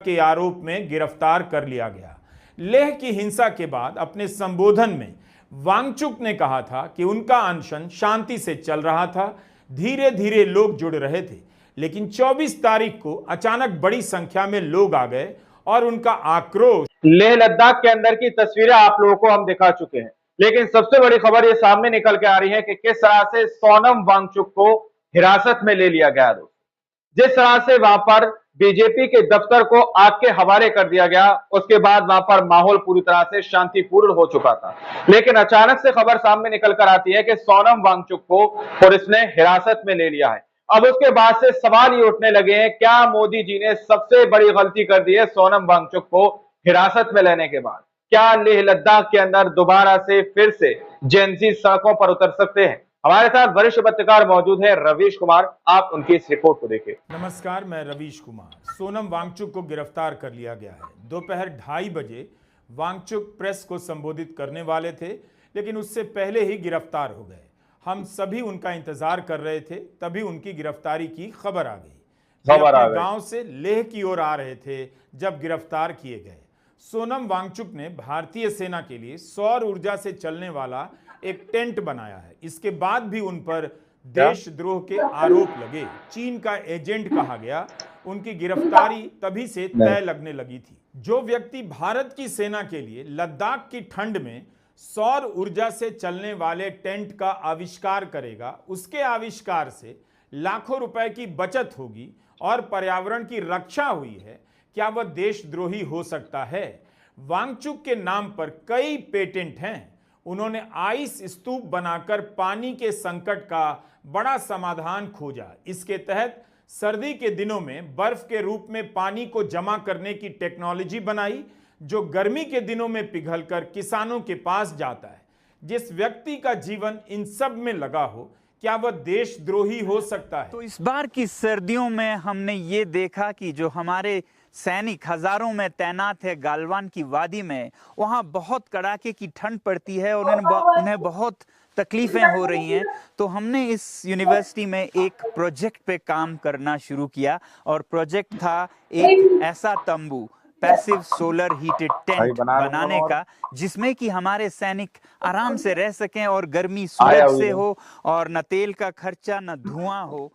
के आरोप में गिरफ्तार कर लिया गया। लेह की हिंसा के बाद अपने संबोधन में वांगचुक ने कहा था कि उनका अनशन शांति से चल रहा था, धीरे धीरे लोग जुड़ रहे थे, लेकिन 24 तारीख को अचानक बड़ी संख्या में लोग आ गए और उनका आक्रोश। लेह लद्दाख के अंदर की तस्वीरें आप लोगों को हम दिखा चुके हैं, लेकिन सबसे बड़ी खबर ये सामने निकल के आ रही है कि किस तरह से सोनम वांगचुक को हिरासत में ले लिया गया। जिस तरह से वहां पर बीजेपी के दफ्तर को आग के हवाले कर दिया गया, उसके बाद वहां पर माहौल पूरी तरह से शांतिपूर्ण हो चुका था, लेकिन अचानक से खबर सामने निकल कर आती है कि सोनम वांगचुक को पुलिस ने हिरासत में ले लिया है। अब उसके बाद से सवाल ये उठने लगे हैं, क्या मोदी जी ने सबसे बड़ी गलती कर दी है सोनम वांगचुक को हिरासत में लेने के बाद? क्या लेह लद्दाख के अंदर दोबारा से फिर से जेएनजी सड़कों पर उतर सकते हैं? हमारे साथ वरिष्ठ पत्रकार मौजूद है रवीश कुमार, आप उनकी इस रिपोर्ट को देखिए। नमस्कार, मैं रवीश कुमार। सोनम वांगचुक को गिरफ्तार कर लिया गया है। दोपहर 2:30 बजे वांगचुक प्रेस को संबोधित करने वाले थे, लेकिन उससे पहले ही गिरफ्तार हो गए। हम सभी उनका इंतजार कर रहे थे, तभी उनकी गिरफ्तारी की खबर आ गई। वे अपने गांव से लेह की ओर आ रहे थे जब गिरफ्तार किए गए। सोनम वांगचुक ने भारतीय सेना के लिए सौर ऊर्जा से चलने वाला एक टेंट बनाया है। इसके बाद भी उन पर देशद्रोह के आरोप लगे, चीन का एजेंट कहा गया। उनकी गिरफ्तारी तभी से तय लगने लगी थी। जो व्यक्ति भारत की सेना के लिए लद्दाख की ठंड में सौर ऊर्जा से चलने वाले टेंट का आविष्कार करेगा, उसके आविष्कार से लाखों रुपए की बचत होगी और पर्यावरण की रक्षा हुई है, क्या वह देशद्रोही हो सकता है? वांगचुक के नाम पर कई पेटेंट हैं। उन्होंने आइस स्तूप बनाकर पानी के संकट का बड़ा समाधान खोजा। इसके तहत सर्दी के दिनों में बर्फ के रूप में पानी को जमा करने की टेक्नोलॉजी बनाई, जो गर्मी के दिनों में पिघलकर किसानों के पास जाता है। जिस व्यक्ति का जीवन इन सब में लगा हो, क्या वह देशद्रोही हो सकता है? तो इस बार की सर्दियों में हमने ये देखा कि जो हमारे सैनिक हजारों में तैनात है गालवान की वादी में, वहाँ बहुत कड़ाके की ठंड पड़ती है और उन्हें बहुत तकलीफें हो रही हैं। तो हमने इस यूनिवर्सिटी में एक प्रोजेक्ट पे काम करना शुरू किया और प्रोजेक्ट था एक ऐसा तंबू, पैसिव सोलर हीटेड टेंट बनाने का, जिसमें कि हमारे सैनिक आराम से रह सकें और गर्मी सूरज से हो और न तेल का खर्चा न धुआं हो।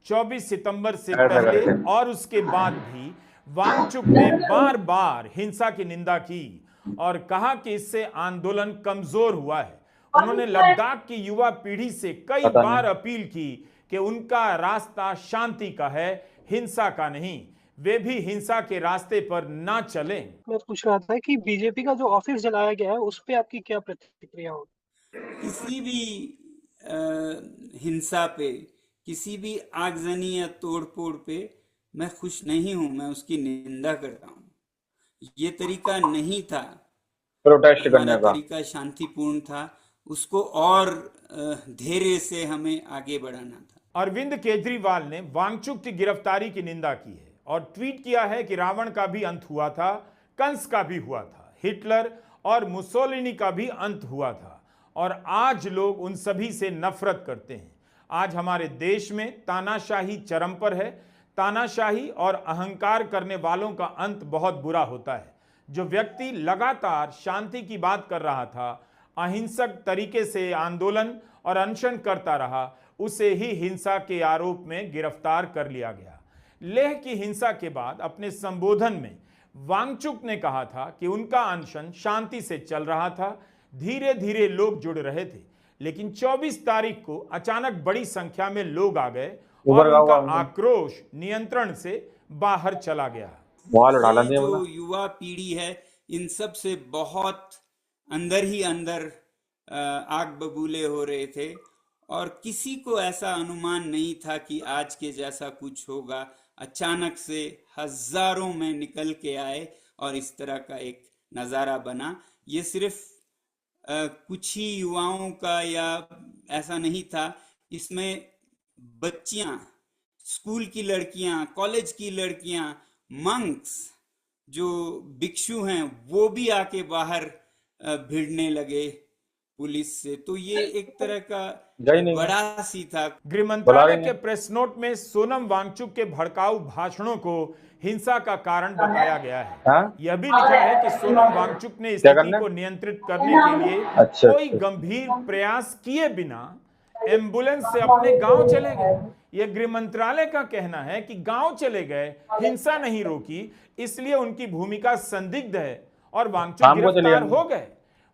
24 सितंबर से पहले और उसके बाद भी वांगचुक ने बार बार हिंसा की निंदा की और कहा कि इससे आंदोलन कमजोर हुआ है। उन्होंने लद्दाख की युवा पीढ़ी से कई बार अपील की कि उनका रास्ता शांति का है, हिंसा का नहीं। वे भी हिंसा के रास्ते पर ना चलें। मैं पूछ रहा था कि बीजेपी का जो ऑफिस जलाया गया है, उस पे आपकी क्या प्रतिक्रिया होगी? किसी भी हिंसा पे, किसी भी आगजनी या तोड़फोड़ पे मैं खुश नहीं हूं, मैं उसकी निंदा करता हूं। ये तरीका नहीं था प्रोटेस्ट करने का, तरीका शांतिपूर्ण था, उसको और धैर्य से हमें आगे बढ़ाना था। अरविंद केजरीवाल ने वांगचुक की गिरफ्तारी की निंदा की है और ट्वीट किया है कि रावण का भी अंत हुआ था, कंस का भी हुआ था, हिटलर और मुसोलिनी का भी अंत हुआ था और आज लोग उन सभी से नफरत करते हैं। आज हमारे देश में तानाशाही चरम पर है। तानाशाही और अहंकार करने वालों का अंत बहुत बुरा होता है। जो व्यक्ति लगातार शांति की बात कर रहा था, अहिंसक तरीके से आंदोलन और अनशन करता रहा, उसे ही हिंसा के आरोप में गिरफ्तार कर लिया गया। लेह की हिंसा के बाद अपने संबोधन में वांगचुक ने कहा था कि उनका अनशन शांति से चल रहा था, धीरे धीरे लोग जुड़ रहे थे, लेकिन 24 तारीख को अचानक बड़ी संख्या में लोग आ गए और उनका आक्रोश नियंत्रण से बाहर चला गया। जो युवा पीढ़ी है, इन सब से बहुत अंदर ही अंदर आग बबूले हो रहे थे और किसी को ऐसा अनुमान नहीं था कि आज के जैसा कुछ होगा। अचानक से हजारों में निकल के आए और इस तरह का एक नजारा बना। ये सिर्फ कुछ ही युवाओं का या ऐसा नहीं था, इसमें बच्चियां, स्कूल की लड़कियां, कॉलेज की लड़कियां, मंक्स जो भिक्षु हैं, वो भी आके बाहर भिड़ने लगे पुलिस से, तो ये एक तरह का गई नहीं है। बड़ा सी था। गृह बुला मंत्रालय रही के हैं। प्रेस नोट में सोनम वांगचुक के भड़काऊ भाषणों को हिंसा का कारण बताया गया है। हाँ? यह भी लिखा है कि सोनम वांगचुक ने क्या स्थिति करना? को नियंत्रित करने के लिए अच्छा, कोई अच्छा। गंभीर प्रयास किए बिना एम्बुलेंस से अपने गांव चले गए। यह गृह मंत्रालय का कहना है कि गांव चले गए, हिंसा नहीं रोकी, इसलिए उनकी भूमिका संदिग्ध है और वांगचुक शाम को चली गिरफ्तार जाएंगी। हो गए।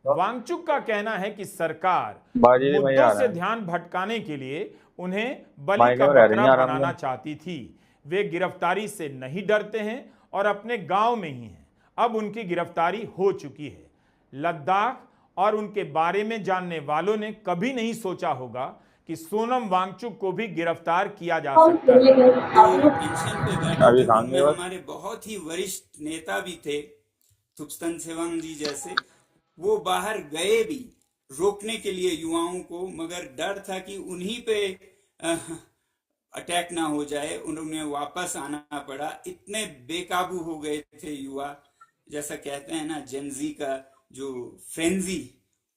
वांगचुक का कहना है कि सरकार बाजी नहीं मुद्दों आ से रहा है। ध्यान भटकाने के लिए उन्हें बलि माइक का में रह रही बकरा हैं आराम बनाना से। चाहती थी। वे गिरफ्तारी से नहीं डरते हैं और अपने गांव में ही हैं। अब उनकी गिरफ्तारी हो चुकी है। लद्दाख और उनके बारे में जानने वालों ने कभी नहीं सोचा होगा कि सोनम वांगचुक को भी गिरफ्तार किया जा सकता है। तो पेंशन पे बैठे अभी थे, खाएंगे उनमें बस। हमारे बहुत ही वरिष्ठ नेता भी थे, थुप्स्तन सेवांग जी जैसे। वो बाहर गए भी रोकने के लिए युवाओं को, मगर डर था कि उन्हीं पे अटैक ना हो जाए, उन्हें वापस आना पड़ा। इतने बेकाबू हो गए थे युवा, जैसा कहते हैं ना जेनजी का जो फ्रेंजी,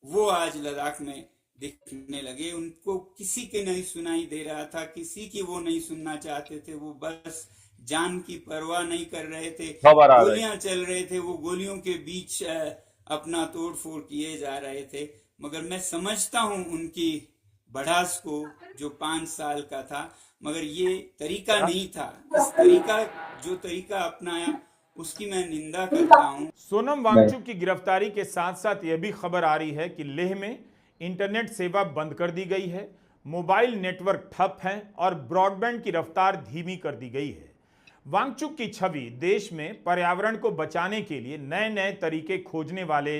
वो आज लद्दाख में दिखने लगे। उनको किसी के नहीं सुनाई दे रहा था, किसी की वो नहीं सुनना चाहते थे। वो बस जान की परवाह नहीं कर रहे थे। खबर आ गई। गोलियां चल रहे थे, वो गोलियों के बीच अपना तोड़ फोड़ किए जा रहे थे। मगर मैं समझता हूं उनकी बढ़ास को, जो 5 साल का था, मगर ये तरीका नहीं था। इस तरीका अपनाया, उसकी मैं निंदा करता हूं। सोनम वांगचुक की गिरफ्तारी के साथ साथ यह भी खबर आ रही है कि लेह में इंटरनेट सेवा बंद कर दी गई है, मोबाइल नेटवर्क ठप हैं और ब्रॉडबैंड की रफ्तार धीमी कर दी गई है। वांगचुक की छवि देश में पर्यावरण को बचाने के लिए नए नए तरीके खोजने वाले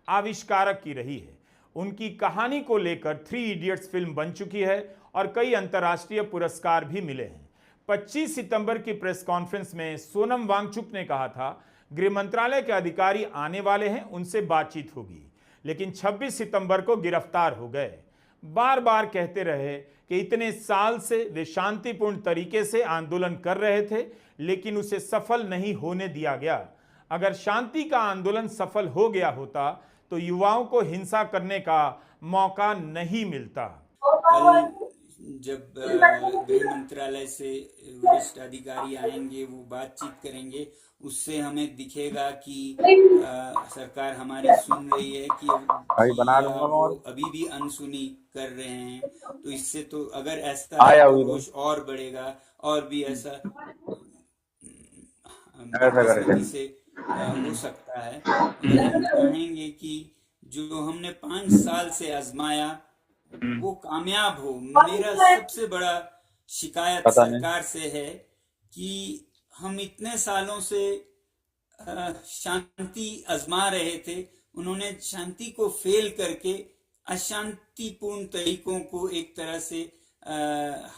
आविष्कारक की रही है। उनकी कहानी को लेकर 3 इडियट्स फिल्म बन चुकी है और कई अंतर्राष्ट्रीय पुरस्कार भी मिले हैं। 25 सितंबर की प्रेस कॉन्फ्रेंस में सोनम वांगचुक ने कहा था, गृह मंत्रालय के अधिकारी आने वाले हैं, उनसे बातचीत होगी, लेकिन 26 सितंबर को गिरफ्तार हो गए। बार बार कहते रहे कि इतने साल से वे शांतिपूर्ण तरीके से आंदोलन कर रहे थे, लेकिन उसे सफल नहीं होने दिया गया। अगर शांति का आंदोलन सफल हो गया होता तो युवाओं को हिंसा करने का मौका नहीं मिलता। कल जब गृह मंत्रालय से वरिष्ठ अधिकारी आएंगे, वो बातचीत करेंगे, उससे हमें दिखेगा कि सरकार हमारी सुन रही है कि वो अभी भी अनसुनी कर रहे हैं। तो इससे तो अगर ऐसा है तो रोष और बढ़ेगा और भी ऐसा बदकिस्मती से हो सकता है। हम कहेंगे कि जो हमने 5 साल से आजमाया वो कामयाब हो। मेरा सबसे बड़ा शिकायत सरकार से है कि हम इतने सालों से शांति आजमा रहे थे, उन्होंने शांति को फेल करके अशांतिपूर्ण तरीकों को एक तरह से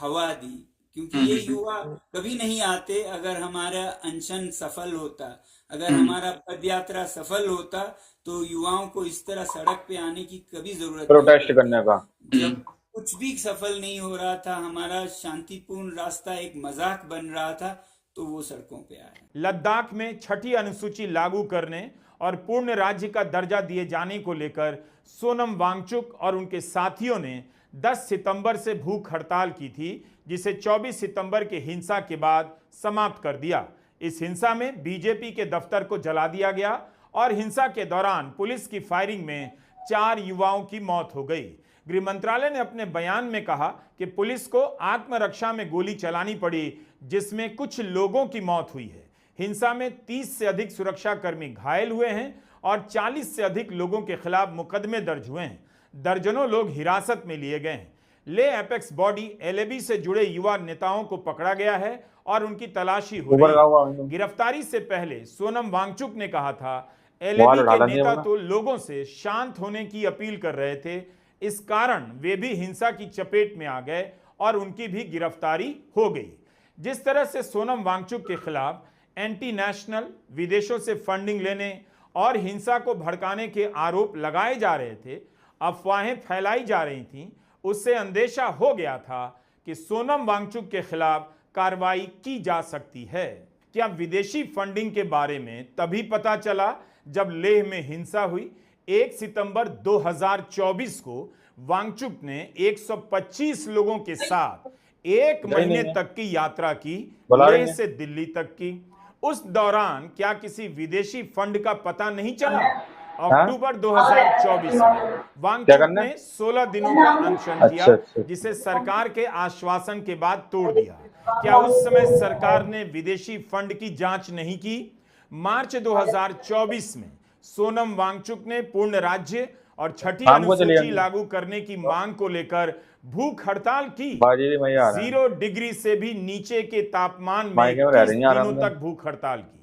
हवा दी। क्योंकि ये युवा कभी नहीं आते अगर हमारा अनशन सफल होता, अगर हमारा पदयात्रा सफल होता तो युवाओं को इस तरह सड़क पे आने की कभी जरूरत प्रोटेस्ट करने का। जब कुछ भी सफल नहीं हो रहा था, हमारा शांतिपूर्ण रास्ता एक मजाक बन रहा था, तो वो सड़कों पे आए। लद्दाख में 6ठी अनुसूची लागू करने और पूर्ण राज्य का दर्जा दिए जाने को लेकर सोनम वांगचुक और उनके साथियों ने 10 सितंबर से भूख हड़ताल की थी, जिसे 24 सितंबर के हिंसा के बाद समाप्त कर दिया। इस हिंसा में बीजेपी के दफ्तर को जला दिया गया और हिंसा के दौरान पुलिस की फायरिंग में 4 युवाओं की मौत हो गई। गृह मंत्रालय ने अपने बयान में कहा कि पुलिस को आत्मरक्षा में गोली चलानी पड़ी, जिसमें कुछ लोगों की मौत हुई है। हिंसा में 30 से अधिक सुरक्षाकर्मी घायल हुए हैं और 40 से अधिक लोगों के खिलाफ मुकदमे दर्ज हुए हैं। दर्जनों लोग हिरासत में लिए गए हैं। ले एपेक्स बॉडी एलएबी से जुड़े युवा नेताओं को पकड़ा गया है और उनकी तलाशी हो रही है। गिरफ्तारी से पहले सोनम वांगचुक ने कहा था, एलएबी के नेता तो लोगों से शांत होने की अपील कर रहे थे, इस कारण वे भी हिंसा की चपेट में आ गए और उनकी भी गिरफ्तारी हो गई। जिस तरह से सोनम वांगचुक के खिलाफ एंटी नेशनल, विदेशों से फंडिंग लेने और हिंसा को भड़काने के आरोप लगाए जा रहे थे, अफवाहें फैलाई जा रही थीं, उससे अंदेशा हो गया था कि सोनम वांगचुक के खिलाफ कार्रवाई की जा सकती है। क्या विदेशी फंडिंग के बारे में तभी पता चला जब लेह में हिंसा हुई? 1 सितंबर 2024 को वांगचुक ने 125 लोगों के साथ 1 महीने तक की यात्रा की, लेह से दिल्ली तक की। उस दौरान क्या किसी विदेशी फंड का पता नहीं चला? अक्टूबर 2024 में वांगचुक ने 16 दिनों का अनशन किया, जिसे सरकार के आश्वासन के बाद तोड़ दिया। क्या उस समय सरकार ने विदेशी फंड की जांच नहीं की? मार्च 2024 में सोनम वांगचुक ने पूर्ण राज्य और छठी अनुसूची लागू करने की मांग को लेकर भूख हड़ताल की। 0 डिग्री से भी नीचे के तापमान में 21 दिनों तक भूख हड़ताल की।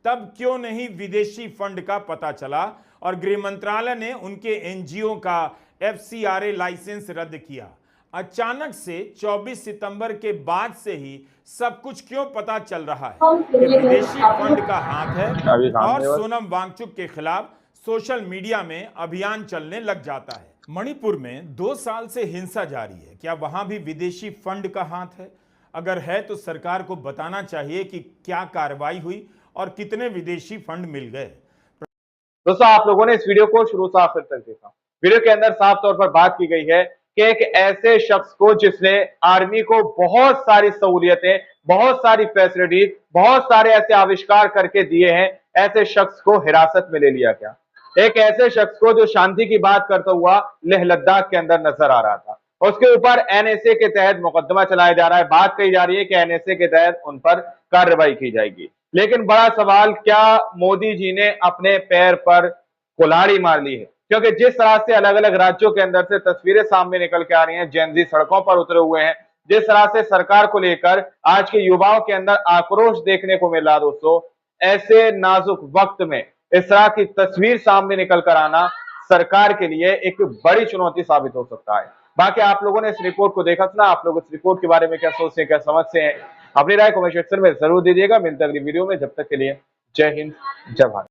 तब क्यों नहीं विदेशी फंड का पता चला और गृह मंत्रालय ने उनके एनजीओ का FCRA लाइसेंस रद्द किया? अचानक से 24 सितंबर के बाद से ही सब कुछ क्यों पता चल रहा है कि विदेशी फंड का हाथ है और सोनम वांगचुक के खिलाफ सोशल मीडिया में अभियान चलने लग जाता है? मणिपुर में 2 साल से हिंसा जारी है, क्या वहां भी विदेशी फंड का हाथ है? अगर है तो सरकार को बताना चाहिए कि क्या कार्रवाई हुई और कितने विदेशी फंड मिल गए। दोस्तों, आप लोगों ने इस वीडियो को शुरू से आखिर तक देखा। वीडियो के अंदर साफ तौर पर बात की गई है कि एक ऐसे शख्स को जिसने आर्मी को बहुत सारी सहूलियतें, बहुत सारी फैसिलिटीज, बहुत सारे ऐसे आविष्कार करके दिए हैं, ऐसे शख्स को हिरासत में ले लिया गया। एक ऐसे शख्स को जो शांति की बात करता हुआ लेह लद्दाख के अंदर नजर आ रहा था, उसके ऊपर NSA के तहत मुकदमा चलाया जा रहा है। बात कही जा रही है कि NSA के तहत उन पर कार्रवाई की जाएगी। लेकिन बड़ा सवाल, क्या मोदी जी ने अपने पैर पर कुल्हाड़ी मार ली है? क्योंकि जिस तरह से अलग अलग राज्यों के अंदर से तस्वीरें सामने निकल के आ रही हैं, जेन ज़ी सड़कों पर उतरे हुए हैं, जिस तरह से सरकार को लेकर आज के युवाओं के अंदर आक्रोश देखने को मिल रहा दोस्तों, ऐसे नाजुक वक्त में इस तरह की तस्वीर सामने निकल कर आना सरकार के लिए एक बड़ी चुनौती साबित हो सकता है। बाकी आप लोगों ने इस रिपोर्ट को देखा था, आप लोग इस रिपोर्ट के बारे में क्या सोचते हैं, क्या समझते हैं? अपनी राय कमेंट सेक्शन में जरूर दीजिएगा। मिलते हैं अगली वीडियो में, जब तक के लिए जय हिंद, जय भारत।